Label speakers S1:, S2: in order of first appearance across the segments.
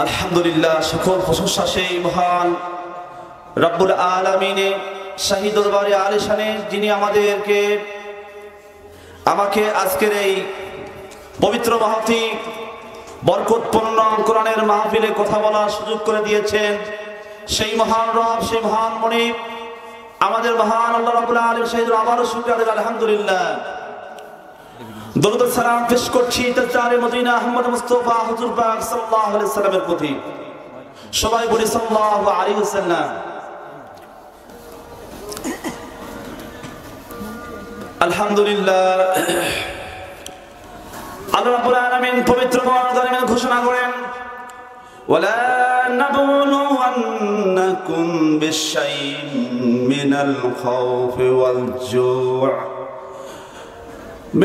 S1: আলহামদুলিল্লাহ, সকল প্রশংসা সেই মহান রব্বুল আলামিনের শাহী দরবারে আলিশানে, যিনি আমাকে আজকের এই পবিত্র মাহফিল বরকতপূর্ণ কোরআনের মাহফিলে কথা বলার সুযোগ করে দিয়েছেন। সেই মহান রব, সেই মহান মনিব, আমাদের মহান আল্লাহ রাব্বুল আলামিন শাহীদ আবারও শুকরিয়া আদায়। আলহামদুলিল্লাহ, দরুদ ও সালাম পেশ করছি তাজদারে মদিনা আহমদ মুস্তাফা হুজুর পাক সাল্লাল্লাহু আলাইহি সাল্লামের প্রতি। সবাই বলি সাল্লাল্লাহু আলাইহি ওয়াসাল্লাম। আলহামদুলিল্লাহ, আল্লাহ রাব্বুল আলামিন পবিত্র কোরআনে ঘোষণা করেন, ওয়ালা নাবলুওয়ান্নাকুম বিশাইইন মিনাল খাউফি ওয়াল জু'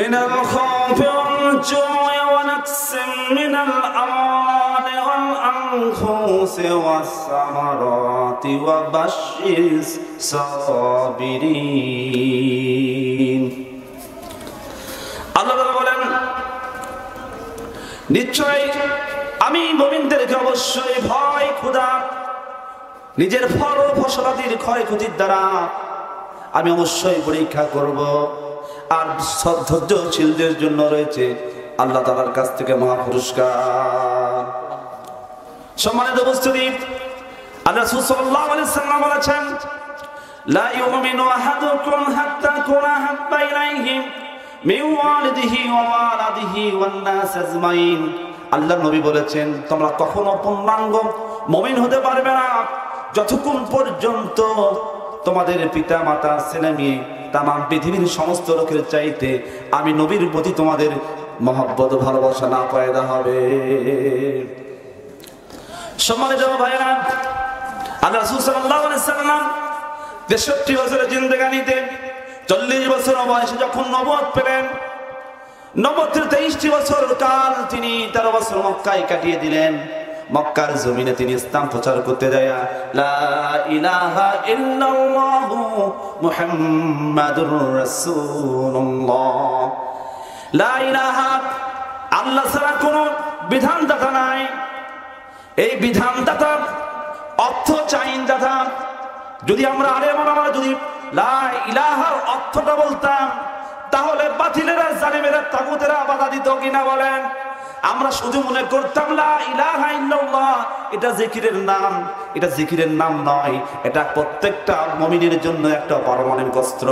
S1: من الخوف والجوع ونقص من الأموال والأنفس والثمرات وبشر الصابرين। আল্লাহ তাআলা বলেন, নিশ্চয় আমি মুমিনদেরকে অবশ্যই ভয়, ক্ষুধা, নিজের ফল ও ফসলাদির ক্ষয়ক্ষতির দ্বারা আমি অবশ্যই পরীক্ষা করব। আর ধৈর্যশীলদের জন্য রয়েছে আল্লাহ তাআলার কাছ থেকে মহা পুরস্কার। সম্মানিত উপস্থিতি, আল্লাহ রাসূল সাল্লাল্লাহু আলাইহি ওয়াসাল্লাম বলেছেন, লা ইউমিনু আহাদুকুম হাত্তা কুনা হাব্বা ইলাইহি মিন ওয়ালিদিহি ওয়া ওয়ালাদিহি ওয়ান নাস আজমাইন। আল্লাহর নবী বলেছেন, তোমরা কখনো পূর্ণাঙ্গ মুমিন হতে পারবে না যতক্ষণ পর্যন্ত তোমাদের পিতা মাতা ছেলে মেয়ে তামাম পৃথিবীর সমস্ত লোকের চাইতে আমি নবীর প্রতি তোমাদের মহব্বত ভালোবাসা না পয়দা হবে। সম্মানিত ভাইয়েরা, আল্লাহ রাসূল সাল্লাল্লাহু আলাইহি ওয়াসাল্লাম 63 বছরের জিন্দেগানিতে 40 বছর বয়সে যখন নবুয়ত পেলেন, নবুয়তের 23টি বছর কাল তিনি 13 বছর মক্কায় কাটিয়ে দিলেন। মক্কার জমিনে তিনি ইসলাম প্রচার করতে যায়, লা ইলাহা ইল্লাল্লাহু মুহাম্মাদুর রাসূলুল্লাহ। লা ইলাহা, আল্লাহ ছাড়া কোনো বিধানদাতা নাই। এই বিধানদাতা অর্থ চাইনদাতা। যদি আমরা আলেমরা যদি লা ইলাহার অর্থটা বলতাম, তাহলে বাতিলেরা, জালিমেরা, তাগুতেরা বাধা দিত কিনা বলেন? আমরা শুধু মনে করতাম লা ইলাহা ইল্লাল্লাহ এটা জিকিরের নাম। এটা জিকিরের নাম নয়, এটা প্রত্যেকটা মুমিনের জন্য একটা পারমাণবিক অস্ত্র।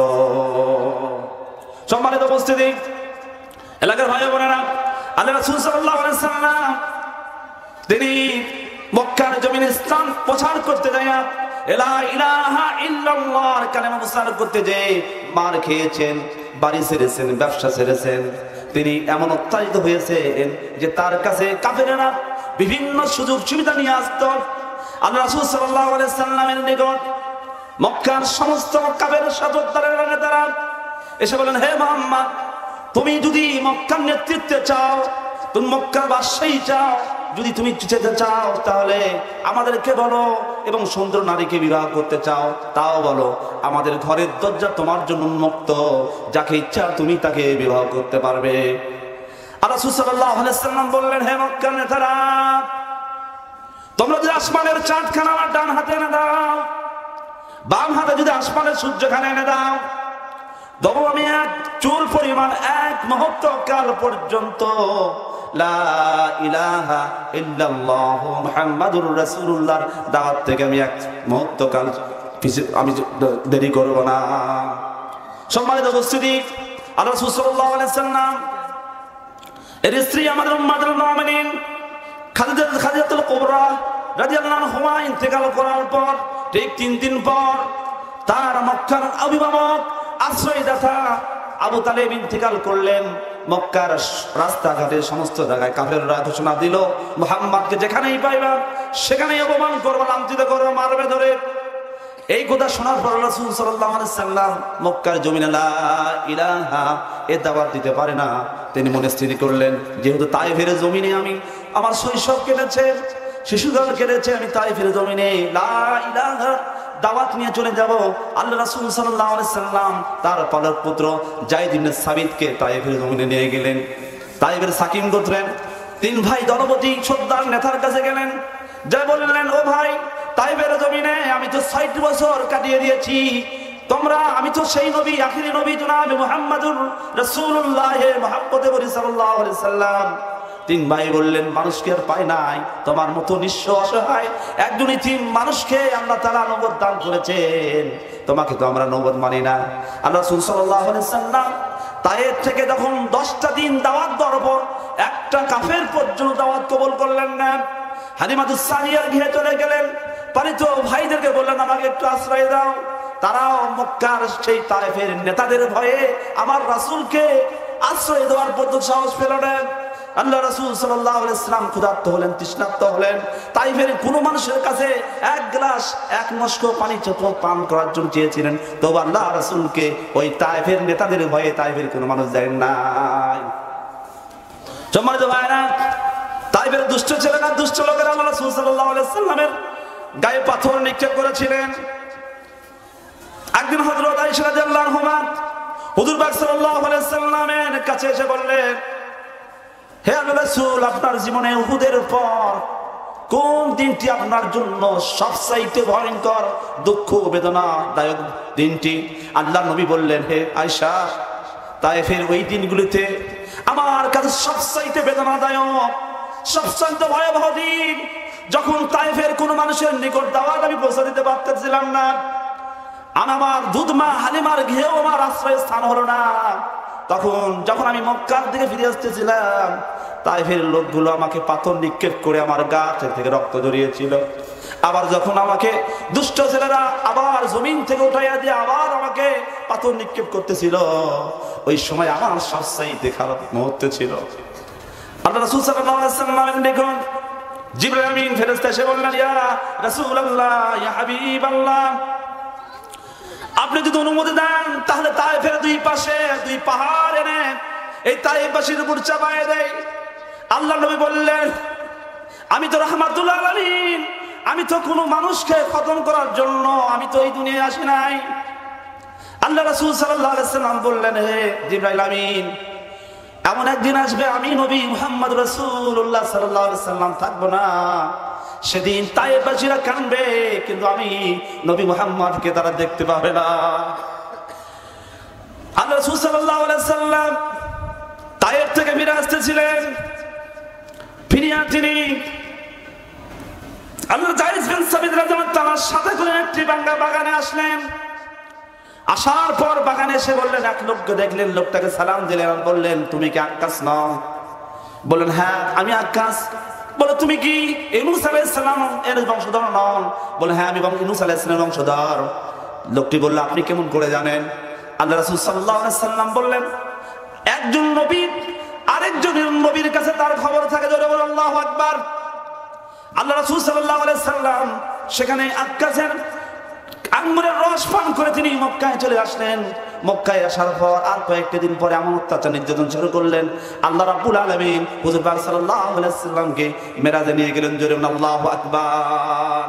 S1: সম্মানিত উপস্থিতি, এলাকার ভাই বোনেরা, আল্লাহ রাসূল সাল্লাল্লাহু আলাইহি ওয়াসাল্লাম তিনি মক্কার জমিনে ইসলাম প্রচার করতে যায়, লা ইলাহা ইল্লাল্লাহর কালেমা প্রচার করতে যে মার খেয়েছেন, বাড়ি ছেড়েছেন, ব্যবসা ছেড়েছেন। তিনি এমন অত্যাচারিত হয়েছেন যে তার কাছে কাফেরেরা বিভিন্ন সুযোগ সুবিধা নিয়ে আসত। আল্লাহ রাসূল সাল্লাল্লাহু আলাইহি ওয়াসাল্লামের নিকট মক্কার সমস্ত কাফের সর্দারেরা নেতারা এসে বলেন, হে মুহাম্মদ, তুমি যদি মক্কার নেতৃত্বে চাও, তুমি মক্কার বাদশাহী চাও, যদি তুমি যেতে চাও তাহলে আমাদেরকে বলো, এবং সুন্দর নারীকে বিবাহ করতে চাও তাও বলো। আমাদের ঘরের দরজা তোমার জন্য উন্মুক্ত, যাকে ইচ্ছা তুমি তাকে বিবাহ করতে পারবে। আল্লাহ রাসূল সাল্লাল্লাহু আলাইহি ওয়াসাল্লাম বললেন, হে মক্কার নেতারা, তোমরা যদি আসমানের চাঁদখানা আমার ডান হাতে এনে দাও, বাম হাতে যদি আসমানের সূর্যখানা এনে দাও, তবু আমি এক চুল পরিমাণ, এক মুহূর্ত কাল পর্যন্ত লা ইলাহা ইল্লাল্লাহু মুহাম্মাদুর রাসূলুল্লাহর দাওয়াত থেকে আমি এক মুহূর্ত কাল আমি দেরি করব না। সম্মানিত উপস্থিতি, আল্লাহ রাসূল সাল্লাল্লাহু আলাইহি ওয়াসাল্লাম এর স্ত্রী আমাদের উম্মাতুল মুমিনিন খাদিজাতুল কুবরা রাদিয়াল্লাহু আনহা ইন্তেকাল করার পর ঠিক 3 দিন পর তার মক্কার অভিভাবক, আশ্রয়দাতা আবু তালেব ইন্তেকাল করলেন। মক্কার রাস্তাঘাটে সমস্ত জায়গায় কাফেররা ঘোষণা দিল, মুহাম্মদকে যেখানেই পাইবা সেখানেই অপমান করবে, লাঞ্ছিত করবে, মারবে ধরে। এই কথা শোনার পর রাসূল সাল্লাল্লাহু আলাইহি ওয়াসাল্লাম মক্কার জমিনে লা ইলাহা এ দাওয়াত দিতে পারে না। তিনি মনে স্থির করলেন, যেহেতু তায়েফের জমিনে আমি আমার শৈশব কেটেছে, শিশুকাল কেটেছে, আমি তায়েফের জমিনে লা ইলাহা দাওয়াত নিয়ে চলে যাব। আল্লাহ রাসূল সাল্লাল্লাহু আলাইহি সাল্লাম তার পালক পুত্র যায়েদ ইবনে সাবিতকে তায়েফের জমিনে নিয়ে গেলেন। তায়েফের সাকিম গোত্রের তিন ভাই দলপতি সর্দার নেতার কাছে গেলেন, যা বললেন, ও ভাই, তাইফের জমিনে আমি তো 60 বছর কাটিয়ে দিয়েছি, আমি তো সেই নবী, আখিরি নবী জনাব মুহাম্মদুর রাসূলুল্লাহ মুহাম্মদে সাল্লাল্লাহু আলাইহি সাল্লাম। তিন ভাই বললেন, মানুষকে আর পায় নাই, তোমার মতো নিঃস্ব অসহায় একজন ইতিম মানুষকে আল্লাহ তাআলা নবুয়ত দান করেছেন, তোমাকে তো আমরা নবুয়ত মানি না। আল্লাহ রাসূল সাল্লাল্লাহু আলাইহি সাল্লাম তায়েফ থেকে যখন 10টা দিন দাওয়াত দেওয়ার পর একটা কাফের পর্যন্ত দাওয়াত কবুল করলেন না, হালিমাতুস সাদিয়ার গৃহে চলে গেলেন, পালিত ভাইদেরকে বললেন, আমাকে একটু আশ্রয় দাও। তারাও মক্কার সেই তায়েফের নেতাদের ভয়ে আমার রাসূলকে আশ্রয় দেওয়ার পর্যন্ত সাহস পেল না। আল্লাহ রাসূল সাল্লাল্লাহু আলাইহি ওয়াসাল্লাম ক্ষুধার্ত হলেন, তৃষ্ণার্ত হলেন। তাইফের কোনো মানুষের কাছে এক গ্লাস, এক মশক পানি পান করার জন্য চেয়েছিলেন, তবু আল্লাহ রাসূলকে ওই তাইফের নেতাদের ভয়ে তাইফের কোনো মানুষ দেন নাই। সম্মানিত ভাইরা, তাইফের দুষ্ট ছেলেরা, দুষ্ট লোকেরা আল্লাহ রাসূল সাল্লাল্লাহু আলাইহি ওয়াসাল্লামের গায়ে পাথর নিক্ষেপ করেছিলেন। একদিন হযরত আয়েশা রাদিয়াল্লাহু আনহা হুজুর পাক সাল্লাল্লাহু আলাইহি ওয়াসাল্লামের কাছে এসে বললেন, হে আল্লাহর রাসূল, আপনার জীবনে উহুদের পর কোন দিনটি আপনার জন্য সবচাইতে ভয়ঙ্কর, দুঃখ বেদনাদায়ক দিনটি? আল্লাহর নবী বললেন, হে আয়েশা, তায়েফের ওই দিনগুলিতে আমার কাছে সবচাইতে বেদনাদায়ক, সবচাইতে ভয়াবহ দিন, যখন তায়েফের কোনো মানুষের নিকট দাওয়াত আমি পৌঁছে দিতে পারতেছিলাম না, আমার দুধমা হালিমার গৃহেও আমার আশ্রয় স্থান হলো না। যখন আমি মক্কার দিকে ফিরে আসতেছিলাম, তাইফের লোকগুলো আমাকে পাথর নিক্ষেপ করে আমার গা থেকে রক্ত জড়িয়েছিল। আবার যখন আমাকে দুষ্ট ছেলেরা আবার জমিন থেকে উঠাইয়া দিয়ে আবার আমাকে পাথর নিক্ষেপ করতেছিল, ওই সময় আমার সবচাইতে খারাপ মুহূর্ত ছিল। আল্লাহ রাসূল সাল্লাল্লাহু আলাইহি ওয়াসাল্লাম দেখুন, জিবরাইল আমিন ফেরেশতা এসে বললেন, ইয়া রাসূলুল্লাহ, ইয়া হাবিবাল্লাহ, আপনি যদি অনুমতি দেন তাহলে তায়েফের দুই পাশে দুই পাহাড় এনে এই তায়েফবাসীর উপর চাপায় দেয়। আল্লাহর নবী বললেন, আমি তো রাহমাতুল আলামিন, আমি তো কোনো মানুষকে খতম করার জন্য আমি তো এই দুনিয়ায় আসি নাই। আল্লাহ রাসূল সাল্লাল্লাহু আলাইহি ওয়াসাল্লাম বললেন, হে জিবরাইল আমিন, এমন একদিন আসবে আমি নবী মুহাম্মদ রাসূলুল্লাহ সাল্লাল্লাহু আলাইহি ওয়াসাল্লাম থাকবো না, সেদিন তায়েফবাসীরা কাঁদবে, কিন্তু আমি নবী মুহাম্মদকে তারা দেখতে পাবে না। আল্লাহ রাসূল সাল্লাল্লাহু আলাইহি ওয়াসাল্লাম তায়েফ থেকে ফিরে আসতেছিলেন। ফিরিয়া তিনি আল্লাহ জায়েদ বিন সাবিত রাদিয়াল্লাহু তাআলার সাথে করে একটি বাগানে আসলেন। আসার পর বাগানে এসে বললেন, এক লোককে দেখলেন, লোকটাকে সালাম দিলেন, বললেন, তুমি কি আক্কাস নও? বললেন, হ্যাঁ আমি আক্কাস। বলে, তুমি কি ইউনূস আলাইহিস সালাম এর বংশধর নন? বলে, হ্যাঁ আমি ইউনূস আলাইহিস সালামের বংশধর। লোকটি বলল, আপনি কেমন করে জানেন? আল্লাহ রাসূল সাল্লাল্লাহু আলাইহি ওয়াসাল্লাম বললেন, একজন নবী আরেকজন নবীর কাছে তার খবর থাকে, জোরে বলুন আল্লাহু আকবার। আল্লাহ রাসূল সাল্লাল্লাহু আলাইহি ওয়াসাল্লাম সেখানে আক্কাসের আঙ্গুরের রস পান করে তিনি মক্কায় চলে আসলেন। মক্কায় আসার পর আর কয়েকটা দিন পরে এমন অত্যাচার নির্যাতন শুরু করলেন, আল্লাহ রাব্বুল আলামিন হুজুর পাক সাল্লাল্লাহু আলাইহি ওয়াসাল্লামকে মেরাজে নিয়ে গেলেন, জোরে বলুন আল্লাহু আকবার।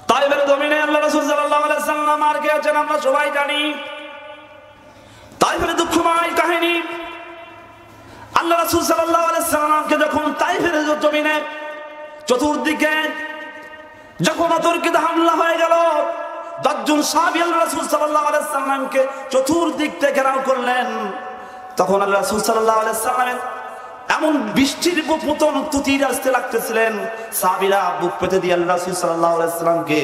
S1: তায়েফের জমিনে আল্লাহ রাসূল সাল্লাল্লাহু আলাইহি ওয়াসাল্লাম আর গিয়েছেন, আমরা সবাই জানি। তায়েফের দুঃখময় কাহিনী। আল্লাহ রাসূল সাল্লাল্লাহু আলাইহি ওয়াসাল্লামকে যখন তায়েফের জমিনে চতুর্দিকে যখন অতর্কিত হামলা হয়ে গেল, 10 জন সাহাবী আল্লাহ রাসূল সাল্লাল্লাহু আলাইহি ওয়াসাল্লামকে চতুর্দিক থেকে ঘেরাও করলেন, তখন আল্লাহ রাসূল সাল্লাল্লাহু আলাইহি ওয়াসাল্লামের এমন বৃষ্টির মতন তুতির আসতে লাগতেছিলেন, সাহাবীরা বুক পেতে দিয়ে আল্লাহ রাসূল সাল্লাল্লাহু আলাইহি ওয়াসাল্লামকে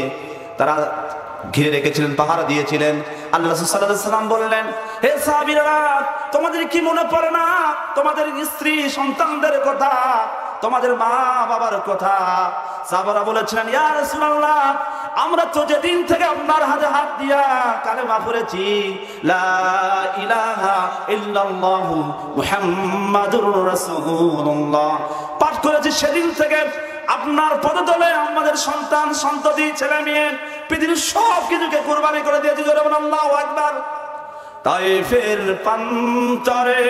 S1: তারা ঘিরে রেখেছিলেন, পাহারা দিয়েছিলেন। আল্লাহ রাসূল সাল্লাল্লাহু আলাইহি ওয়াসাল্লাম বললেন, হে সাহাবীরা, তোমাদের কি মনে পড়ে না তোমাদের স্ত্রী সন্তানদের কথা, তোমাদের মা বাবার কথা? সাহাবারা বলেছিলেন, ইয়া রাসূলুল্লাহ, আমরা তো যেদিন থেকে আপনার হাতে হাত দিয়া কালেমা পড়েছি, লা ইলাহা ইল্লাল্লাহু মুহাম্মাদুর রাসূলুল্লাহ পাঠ করেছি, সেদিন থেকে আপনার পদতলে আমাদের সন্তান সন্ততি ছেলে মেয়ে পৃথিবীর সব কিছুকে কুরবানি করে দিয়েছি, জোরে বলুন আল্লাহু আকবার। তায়েফের প্রান্তরে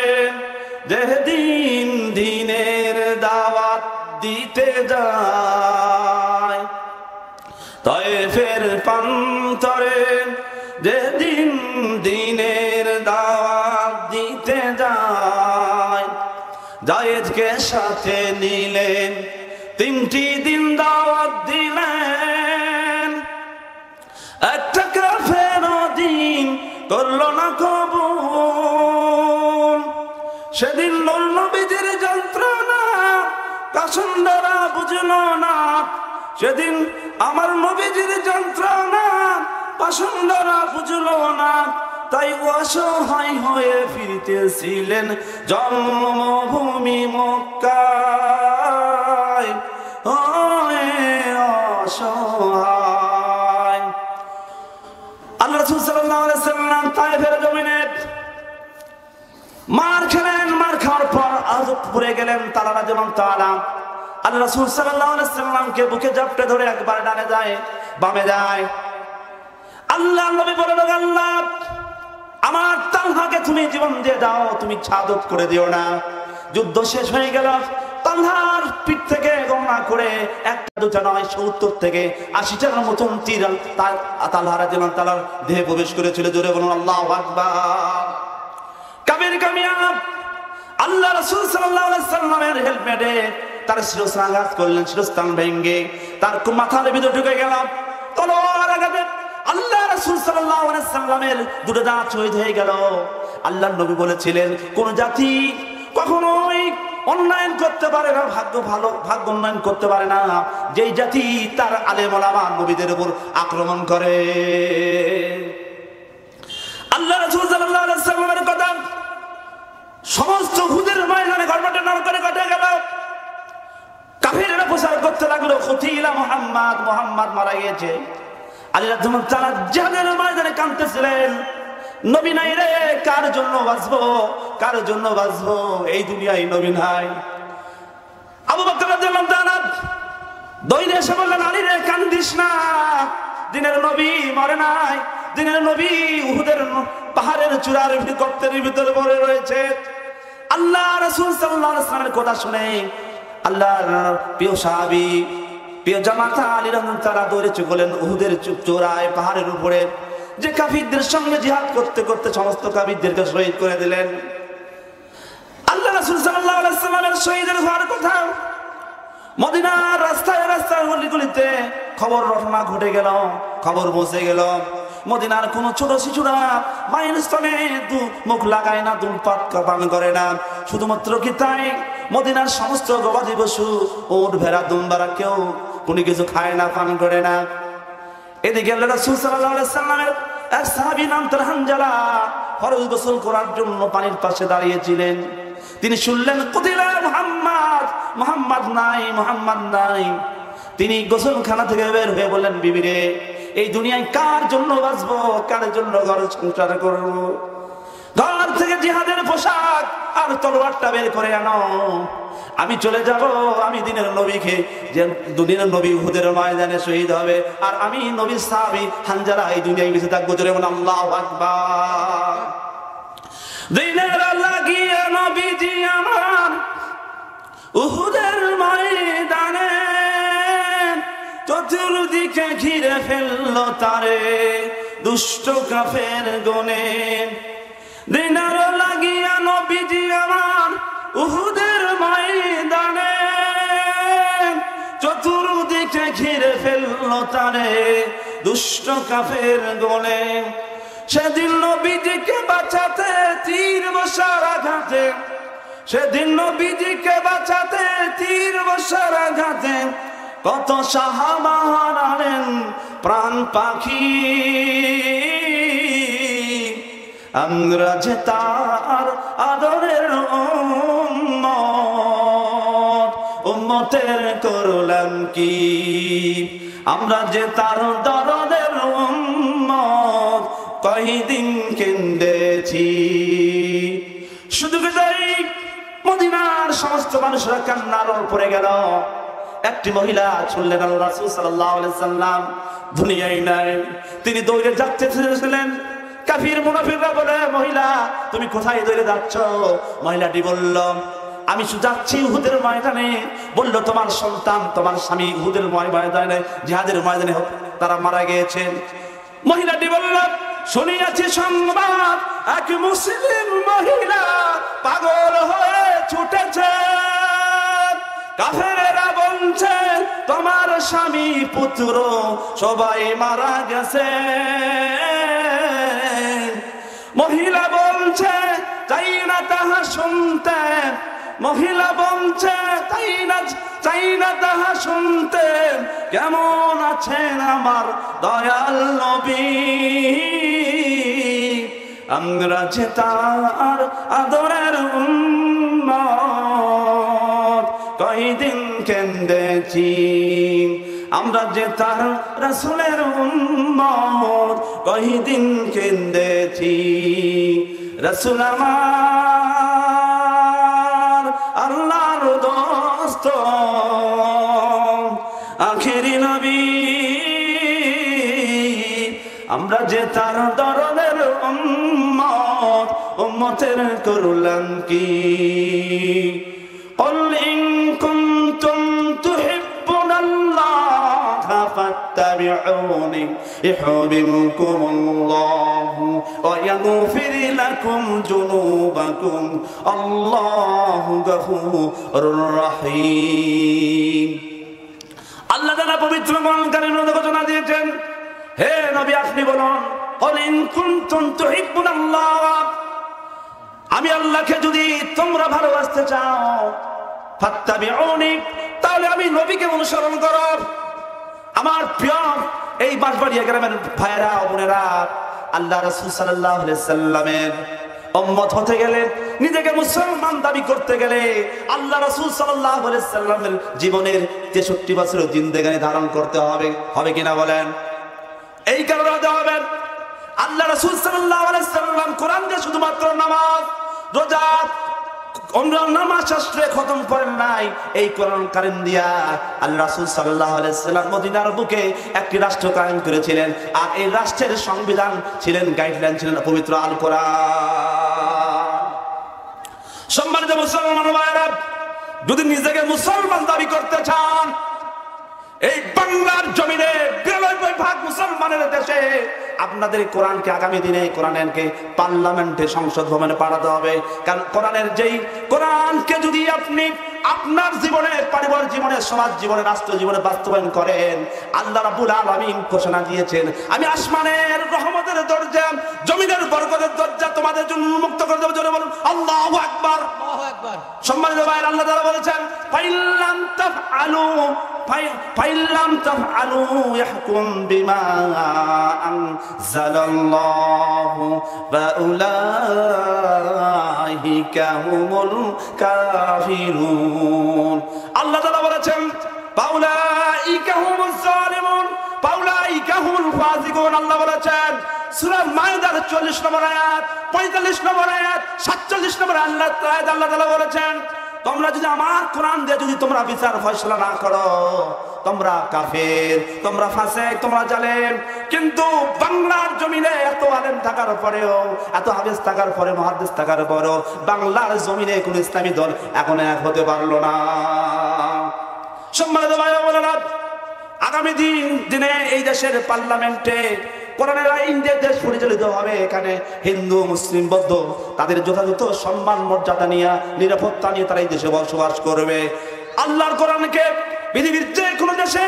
S1: যেদিন দিনের দাওয়াত দিতে যায়, তায়েফের প্রান্তরে যেদিন দিনের দাওয়াত দিতে যায়, জায়েদকে সাথে নিলেন, 3টি দিন দাওয়াত দিলেন, একটা কাফের দিন করলো না কবুল। সেদিন নবীজির যন্ত্রণা কাসুন্ডরা বুঝলো না, সেদিন আমার নবীজির যন্ত্রণা কাসুন্ডরা বুঝলো না, তাই অসহায় হয়ে ফিরতেছিলেন জন্মভূমি মক্কায়, অসহায়। আল্লাহ রাসূল সাল্লাল্লাহু আলাইহি ওয়াসাল্লাম তায়েফের জমিনে মার খেলেন, মার খাওয়ার পর আযব পড়ে গেলেন তারা যেমন তারা। আল্লাহ রাসূল সাল্লাল্লাহু আলাইহি ওয়াসাল্লামকে বুকে জাপটে ধরে একবার ডানে যায় বামে যায়। আল্লাহ নবী বলেন, আল্লাহ আমার তালহাকে তুমি জীবন দিয়ে দাও, তুমি শাহাদাত করে দিও না। যুদ্ধ শেষ হয়ে গেল, তালহার পিঠ থেকে গণনা করে একটা দুটা নয় 70 থেকে 80টার মতন তীর তালহার যেমন তালার দেহে প্রবেশ করেছিল। জোরে বলুন আল্লাহু আকবার। কাবির কামিয়াব আল্লাহ রাসূল সাল্লাল্লাহু আলাইহি সাল্লামের হেলমেটে তার শিরস্ত্রাণ আঘাত করলেন, শিরস্ত্রাণ ভেঙে তার মাথার ভিতরে ঢুকে গেল তলোয়ার আঘাতে। আল্লাহ রাসূল সাল্লাল্লাহু আলাইহি সাল্লামের দুটো দাঁত শহীদ হয়ে গেল। আল্লাহর নবী বলেছিলেন, কোন জাতি কখনোই অন্যায় করতে পারে না, ভাগ্য উন্নয়ন করতে পারে না যেই জাতি তার আলেম ওলামা নবীদের উপর আক্রমণ করে। আল্লাহ রাসূল সাল্লাল্লাহু আলাইহি সাল্লামের কথা সমস্ত হুদের ময়দানে ঘটনা করে ঘটে গেল। কাফিররা প্রচার করতে লাগলো, কুতিলা মুহাম্মদ, মুহাম্মদ মারা গিয়েছে। আলী রাদিয়াল্লাহু তাআলা জিহাদের ময়দানে কাঁদতেছিলেন, নবী নাই রে, কার জন্য বাঁচবো, কার জন্য বাঁচবো, এই দুনিয়ায় নবী নাই। আবু বকর রাদিয়াল্লাহু তাআলা দৌড়ে এসে বললেন, আলী রে কান্দিস না, দিনের নবী মরে নাই, দিনের নবী উহুদের পাহাড়ের চূড়ার গর্তের ভিতরে পড়ে রয়েছে। আল্লাহ রাসূল সাল্লাল্লাহু আলাইহি ওয়াসাল্লামের কথা শুনে আল্লাহর প্রিয় সাহাবী, প্রিয় জামাতা আলী রাদিয়াল্লাহু তাআলা দৌড়ে চলে উহুদের চূড়ায় পাহাড়ের উপরে, যে কাফিরদের সঙ্গে জিহাদ করতে করতে সমস্ত কাফিরদেরকে শহীদ করে দিলেন। আল্লাহ রাসূল সাল্লাল্লাহু আলাইহি ওয়াসাল্লামের শহীদের হওয়ার কথা মদিনার রাস্তায় রাস্তায় গলিতে খবর রটনা ঘটে গেল, খবর পৌঁছে গেল। মদিনার কোন ছোট শিশুরা মায়ের স্তনে মুখ লাগায় না, দুলপাত পান করে না। শুধুমাত্র কি তাই, মদিনার সমস্ত গবাদি পশু, উট ভেড়া দুম্বারা কেউ কোনো কিছু খায় না, পান করে না। এদিকে আল্লাহ রাসূল সাল্লাল্লাহু আলাইহি ওয়াসাল্লামের এক সাহাবী নাম তার হানজালা ফরজ গোসল করার জন্য পানির পাশে দাঁড়িয়েছিলেন। তিনি শুনলেন, কুতিলা মুহাম্মদ, মুহাম্মদ নাই, মুহাম্মদ নাই। তিনি গোসলখানা থেকে বের হয়ে বললেন, বিবি রে, এই দুনিয়ায় কার জন্য বাঁচবো, কার জন্য ঘর সংসার করবো? ঘর থেকে জিহাদের পোশাক আর তলোয়ারটা বের করে আনো, আমি চলে যাব। আমি দিনের নবীকে, যে দিনের নবী উহুদের ময়দানে শহীদ হবে, আর আমি নবীর সাহাবী হানজালা এই দুনিয়ায় বেঁচে থাকবো। জোরে বলুন আল্লাহু আকবার। দিনের লাগিয়ে নবীজি আমার উহুদের ময়দানে চতুর্দিকে ঘিরে ফেললো তারে দুষ্ট কাফের গনে। দিনের লাগিয়া নবীজি আমার উহুদের ময়দানে চতুর্দিকে ঘিরে ফেললো তারে দুষ্ট কাফের গনে। সেদিন নবীজিকে বাঁচাতে তীর বর্ষার আঘাতে, সেদিন নবীজিকে বাঁচাতে তীর বর্ষার আঘাতে কত সাহাবা হারালেন প্রাণ পাখি। আমরা যে তার আদরের উম্মত, উম্মতের করলাম কি? আমরা যে তার দরদের উম্মত, কয়দিন কেঁদেছি। শুধু তাই, মদিনার সমস্ত মানুষরা কান্নার পড়ে গেল। একটি মহিলা শুনলেন আল্লাহ রাসূল সাল্লাল্লাহু আলাইহি ওয়াসাল্লাম দুনিয়ায় নাই। তিনি দৌড়ে যাচ্ছে ছিলেন। কাফির মুনাফিকরা বলে, মহিলা তুমি কোথায় দৌড়ে যাচ্ছ? মহিলাটি বলল, আমি যাচ্ছি উহুদের ময়দানে। বলল, তোমার সন্তান, তোমার স্বামী উহুদের ময়দানে, জিহাদের ময়দানে তারা মারা গিয়েছেন। মহিলাটি বলল, শুনিয়াছি সংবাদ, এক মুসলিম মহিলা পাগল হয়ে ছুটেছে। কাফেরেরা বলছে তোমার স্বামী পুত্র সবাই মারা গেছে। মহিলা বলছে চাই না তাহা শুনতে, মহিলা বলছে চাই না তাহা শুনতে, কেমন আছেন আমার দয়াল নবী। আমরা যে তার আদরের উম্মত কয়দিন কেঁদেছি, আমরা যে তার রাসূলের উম্মত কয়দিন কেঁদেছি। রাসূল আমার আল্লাহর দোস্ত আখেরি নবী, আমরা যে তার দরদের উম্মত, উম্মতের করলাম কি। قل إن كنتم تحبون الله فاتبعوني يحببكم الله ويغفر لكم ذنوبكم الله غفور رحيم। আল্লাহ তাআলা পবিত্র কোরআনের মধ্যে ঘোষণা দিয়েছেন, হে নবী আপনি বলুন قل إن كنتم تحبون الله, আমি আল্লাহকে যদি তোমরা ভালোবাসতে চাও ফাত্তাবিউনি, তাহলে আমি নবীকে অনুসরণ করো। আমার প্রিয় এই বাঁশবাড়িয়া গ্রামের ভাইয়েরা ও বোনেরা, আল্লাহ রাসূল সাল্লাল্লাহু আলাইহি সাল্লামের উম্মত হতে গেলে, নিজেকে মুসলমান দাবি করতে গেলে আল্লাহ রাসূল সাল্লাল্লাহু আলাইহি সাল্লামের জীবনের 63 বছরের জিন্দেগানি ধারণ করতে হবে, হবে কিনা বলেন? এই কারণে হবে আল্লাহ রাসূল সাল্লাল্লাহু আলাইহি সাল্লাম কোরআন দিয়ে শুধুমাত্র নামাজ রোজা নামাজ শাস্ত্রে খতম করেন নাই, এই কোরআন কারীম দিয়া আল্লাহ রাসূল সাল্লাল্লাহু আলাইহি সাল্লাম মদিনার বুকে একটি রাষ্ট্র কায়েম করেছিলেন। আর এই রাষ্ট্রের সংবিধান ছিলেন, গাইডলাইন ছিলেন পবিত্র আল কোরআন। সম্মানিত মুসলমান ভাইরা, যদি নিজেকে মুসলমান দাবি করতে চান, এই বাংলার জমিনে 92% মুসলমানের দেশে আপনাদের কোরআনকে আগামী দিনে কোরআনকে পার্লামেন্টে সংসদ ভবনে পাঠাতে হবে। কারণ কোরআনকে যদি আপনি আপনার জীবনে, পারিবারিক জীবনে, সমাজ জীবনে, রাষ্ট্র জীবনে বাস্তবায়ন করেন, আল্লাহ রাব্বুল আলামিন ঘোষণা দিয়েছেন, আমি আসমানের রহমতের দরজা, জমিনের বরকতের দরজা তোমাদের জন্য উন্মুক্ত করে দেব। জোরে বলুন আল্লাহু আকবার। আল্লাহু আকবার। সম্মানিত ভাইরা, আল্লাহ তাআলা বলেছেন ফাইল্লাম তাফআলু ইয়াহকুম বিমা আনজালাল্লাহু ফাউলাইকা হুমুল কাফিরুন। আল্লাহ তাআলা বলেছেন ফাউলাইকা হুমুজ জালিমুন, ফাউলাইকা হুমুল ফাসিকুন। আল্লাহ বলেছেন সূরা মাইদার 40 নম্বর আয়াত, 45 নম্বর আয়াত, 47 নম্বর আল্লাহ তাআলা বলেছেন তোমরা যদি আমার কোরআন দিয়ে যদি তোমরা বিচার ফয়সালা না করো, তোমরা কাফের, তোমরা ফাসিক, তোমরা জালেম। কিন্তু বাংলার জমিনে এত আলেম থাকার পরেও, এত হাফেজ থাকার পরে, মুহাদ্দিস থাকার পরেও বাংলার জমিনে কোন ইসলামী দল এখন এক হতে পারলো না। সম্মানিত ভাই ও বোনেরা, আগামী দিনে এই দেশের পার্লামেন্টে কোরআনের আইন দিয়ে দেশ পরিচালিত হবে। এখানে হিন্দু, মুসলিম, বৌদ্ধ তাদের যথাযথ সম্মান মর্যাদা নিয়ে, নিরাপত্তা নিয়ে তারা এই দেশে বসবাস করবে। আল্লাহর কোরআনকে পৃথিবীর যে কোনো দেশে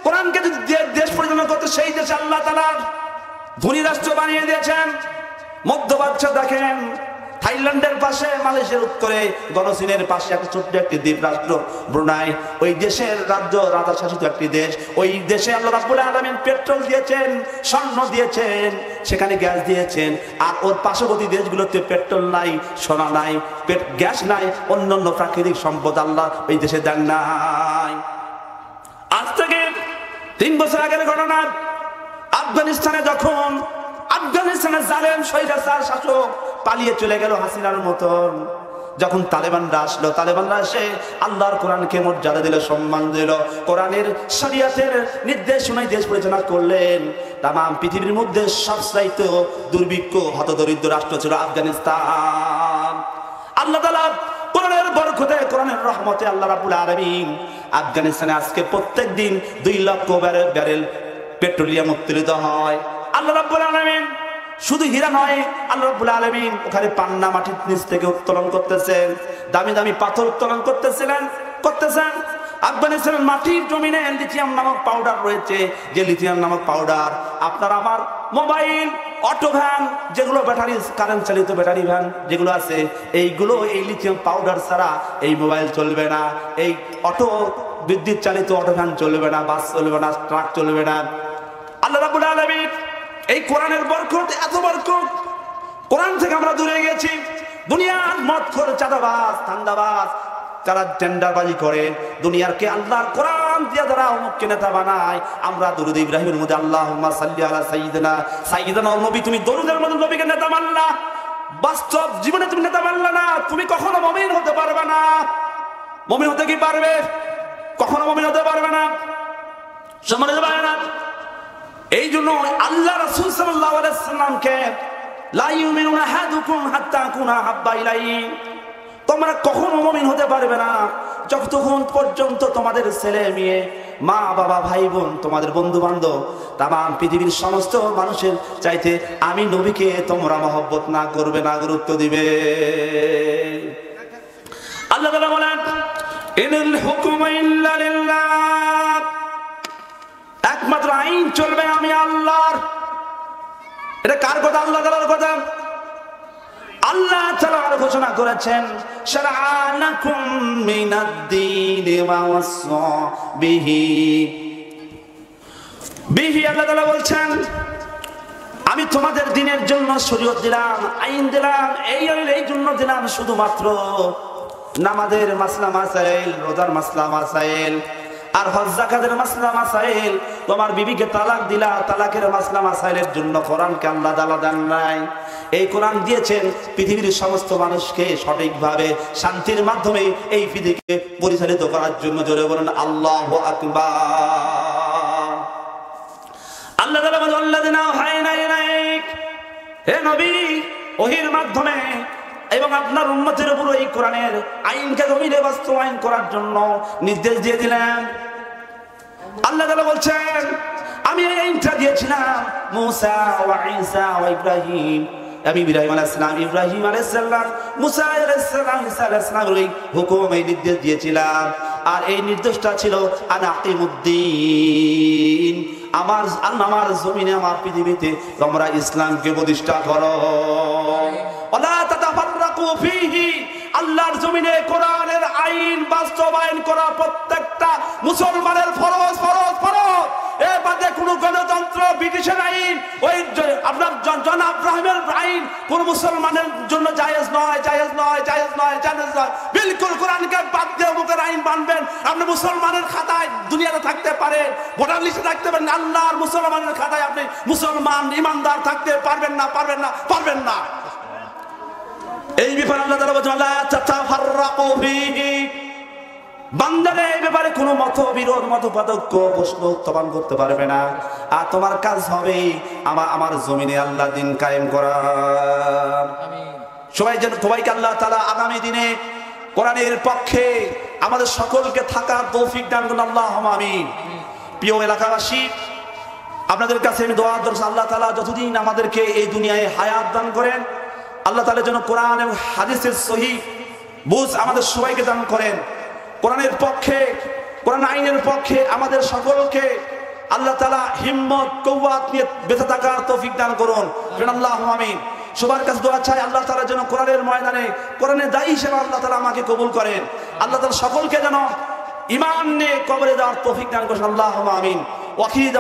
S1: কোরআনকে যদি দেশ পরিচালনা করতে, সেই দেশে আল্লাহ তাআলা ধনী রাষ্ট্র বানিয়ে দিয়েছেন। মধ্যপ্রাচ্য দেখেন, থাইল্যান্ডের পাশে, মালয়েশিয়ার উত্তরে, গণচীনের পাশে একটা ছোট্ট একটি দ্বীপ রাষ্ট্র ব্রুনাই, ওই দেশের রাজ্য রাজা শাসিত একটি দেশ। ওই দেশে আল্লাহ রাব্বুল আলামিন পেট্রোল দিয়েছেন, স্বর্ণ দিয়েছেন, সেখানে গ্যাস দিয়েছেন। আর ওর পার্শ্ববর্তী দেশগুলোতে পেট্রোল নাই, সোনা নাই, গ্যাস নাই, অন্যান্য প্রাকৃতিক সম্পদ আল্লাহ ওই দেশে দেন নাই। আজ থেকে 3 বছর আগের ঘটনা, আফগানিস্তানে যখন আফগানিস্তানের জালেম স্বৈরাচার শাসক পালিয়ে চলে গেল হাসিনার মতন, যখন তালেবানরা আসলো, তালেবানরা এসে আল্লাহর কোরআনকে মর্যাদা দিল, সম্মান দিল, কোরআনের শরিয়াতের নির্দেশনায় দেশ পরিচালনা করলেন। তামাম পৃথিবীর মধ্যে সবচাইতে দুর্ভিক্ষ, হতদরিদ্র রাষ্ট্র ছিল আফগানিস্তান। আল্লাহ তাআলা কোরআনের বরকতে, কোরআনের রহমতে আল্লাহ রাব্বুল আলামিন আফগানিস্তানে আজকে প্রত্যেক দিন 2 লক্ষ ব্যারেল পেট্রোলিয়াম উত্তোলিত হয়। আল্লাহ রাব্বুল আলামিন শুধু হীরা নয়, আল্লাহ রাব্বুল আলামিন ওখানে পান্না মাটির নিচ থেকে উত্তোলন করতেছেন, দামি দামি পাথর উত্তোলন করতেছিলেন। করতেছেন। আফগানিস্তানের মাটির জমিনে লিথিয়াম নামক পাউডার রয়েছে, যে লিথিয়াম নামক পাউডার আপনার আমার মোবাইল, অটো ভ্যান, যেগুলো ব্যাটারি কারেন্ট চালিত ব্যাটারি ভ্যান যেগুলো আছে, এইগুলো এই লিথিয়াম পাউডার ছাড়া এই মোবাইল চলবে না, এই অটো বিদ্যুৎ চালিত অটো ভ্যান চলবে না, বাস চলবে না, ট্রাক চলবে না। আল্লাহ রাব্বুল আলামিন এই কোরআনের বরকত, এত বরকত, কোরআন থেকে আমরা দূরে গেছি। দুনিয়ার মদখোর, চাঁদাবাজ, ধান্দাবাজ, যারা টেন্ডারবাজি করে দুনিয়ারকে আল্লাহর কোরআন দিয়ে যারা অমুককে নেতা বানায়, আমরা দরুদ ইব্রাহিমের মধ্যে আল্লাহুম্মা সাল্লি আলা সাইয়্যিদিনা সাইয়্যিদিনা নবী, তুমি দরুদের মধ্যে নবীকে নেতা মানলা, বাস্তব জীবনে তুমি নেতা মানলা না, তুমি কখনো মুমিন হতে পারবে না। মুমিন হতে কি পারবে? কখনো মুমিন হতে পারবে না। সম্মানিত ভাইরা, এই জন্য আল্লাহ রাসূল সাল্লাল্লাহু আলাইহি ওয়াসাল্লামকে লা ইউমিনুনা আহাদুকুম হাত্তা কুনা হাব্বা ইলাইহি, তোমরা কখনো মুমিন হতে পারবে না যতক্ষণ পর্যন্ত তোমাদের ছেলে মেয়ে, মা বাবা, ভাই বোন, তোমাদের বন্ধু বান্ধব, তামাম পৃথিবীর সমস্ত মানুষের চাইতে আমি নবীকে তোমরা মহব্বত না করবে, না গুরুত্ব দিবে। আল্লাহ তাআলা বলেন ইনিল হুকমু ইল্লা লিল্লাহ, একমাত্র আইন চলবে আমি আল্লাহর। এটা কার কথা? আল্লাহ তাআলার কথা। আল্লাহ তাআলা ঘোষণা করেছেন শারআনাকুম মিনাদ-দীন মা ওয়াসা বিহি। আল্লাহ তাআলা বলছেন আমি তোমাদের দ্বীনের জন্য শরীয়ত দিলাম, আইন দিলাম, এই জন্য দিলাম শুধুমাত্র নামাজের মাসলা মাসাইল, রোজার মাসলা মাসাইল, আর হজ যাকাতের মাসলা মাসাইল। তোমার বিবিকে তালাক দিলা, তালাকের মাসলা মাসাইলের জন্য কোরআনকে আল্লাহ তাআলা দেন নাই। এই কোরআন দিয়েছেন পৃথিবীর সমস্ত মানুষকে সঠিকভাবে শান্তির মাধ্যমে এই পৃথিবীকে পরিচালিত করার জন্য। জোরে বলেন আল্লাহু আকবার। আল্লাহ তাআলা বলেন আল্লাযিনা আওহায়না ইলাইক, হে নবী ওহীর মাধ্যমে এবং আপনার উম্মতের উপর এই কোরআনের আইনকে জমিনে বাস্তবায়ন করার জন্য নির্দেশ দিয়ে দিলেন। আল্লাহ তাআলা বলছেন আমি এই আইনটা দিয়েছিলাম মুসা ওয়া ঈসা ওয়া ইব্রাহিম, আমি ইব্রাহিম আলাইহিস সালাম, ইব্রাহিম আলাইহিস সালাম, মুসা আলাইহিস সালাম, ঈসা আলাইহিস সালামের এই হুকুম, এই নির্দেশ দিয়েছিলাম। আর এই নির্দেশটা ছিল আনা আকিমুদ্দিন, আমার জমিনে, আমার পৃথিবীতে তোমরা ইসলামকে প্রতিষ্ঠা করো। ওয়ালা তাতাফাররাকু ফীহি, আল্লাহর জমিনে কোরআনের আইন বাস্তবায়ন করা প্রত্যেকটা মুসলমানের ফরজ, ফরজ, ফরজ। এর বাদে কোনো গণতন্ত্র, ব্রিটিশের আইন, ওই আপনার জনাব ইব্রাহিমের আইন কোন মুসলমানের জন্য জায়েজ নয়, জায়েজ নয়, জায়েজ নয়, জায়েজ নয়। বিলকুল কোরআনকে বাদ দিয়ে মুখের আইন বানবেন, আপনি মুসলমানের খাতায় দুনিয়াতে থাকতে পারেন, ভোটার লিস্টে থাকতে পারেন, আল্লাহর মুসলমানের খাতায় আপনি মুসলমান ইমানদার থাকতে পারবেন না, পারবেন না, পারবেন না। এই ব্যাপারে আল্লাহ তাআলা বলেন লা তাতাফাররাকু ফীহি, বান্দারে এই ব্যাপারে কোনো মতবিরোধ, মতপার্থক্য, প্রশ্ন উত্থাপন করতে পারবে না। আর তোমার কাজ হবে আমার জমিনে আল্লাহ দ্বীন কায়েম করা। সবাইকে আল্লাহ তাআলা আগামী দিনে কোরআনের পক্ষে আমাদের সকলকে থাকার তৌফিক দান করুন, আল্লাহুম্মা আমিন। প্রিয় এলাকাবাসী, আপনাদের কাছে আমি দোয়া করছি আল্লাহ তাআলা যতদিন আমাদেরকে এই দুনিয়ায় হায়াত দান করেন, আল্লাহ তাআলা যেন কোরআন এবং হাদিসের সহিহ বুঝ আমাদের সবাইকে দান করেন। কোরআনের পক্ষে, কোরআন আইনের পক্ষে আমাদের সকলকে আল্লাহ তাআলা হিম্মত, কুওয়াত নিয়ে বেঁচে থাকার তৌফিক দান করুন, আল্লাহুম্মা আমিন। সবার কাছে দোয়া চাই আল্লাহ তাআলা যেন কোরআনের ময়দানে কোরআনের দায়ী হিসেবে আল্লাহ তাআলা আমাকে কবুল করেন। আল্লাহ তাআলা সকলকে যেন ঈমান নিয়ে কবরে যাওয়ার তৌফিক দান করেন, আল্লাহুম্মা আমিন। ওয়াখির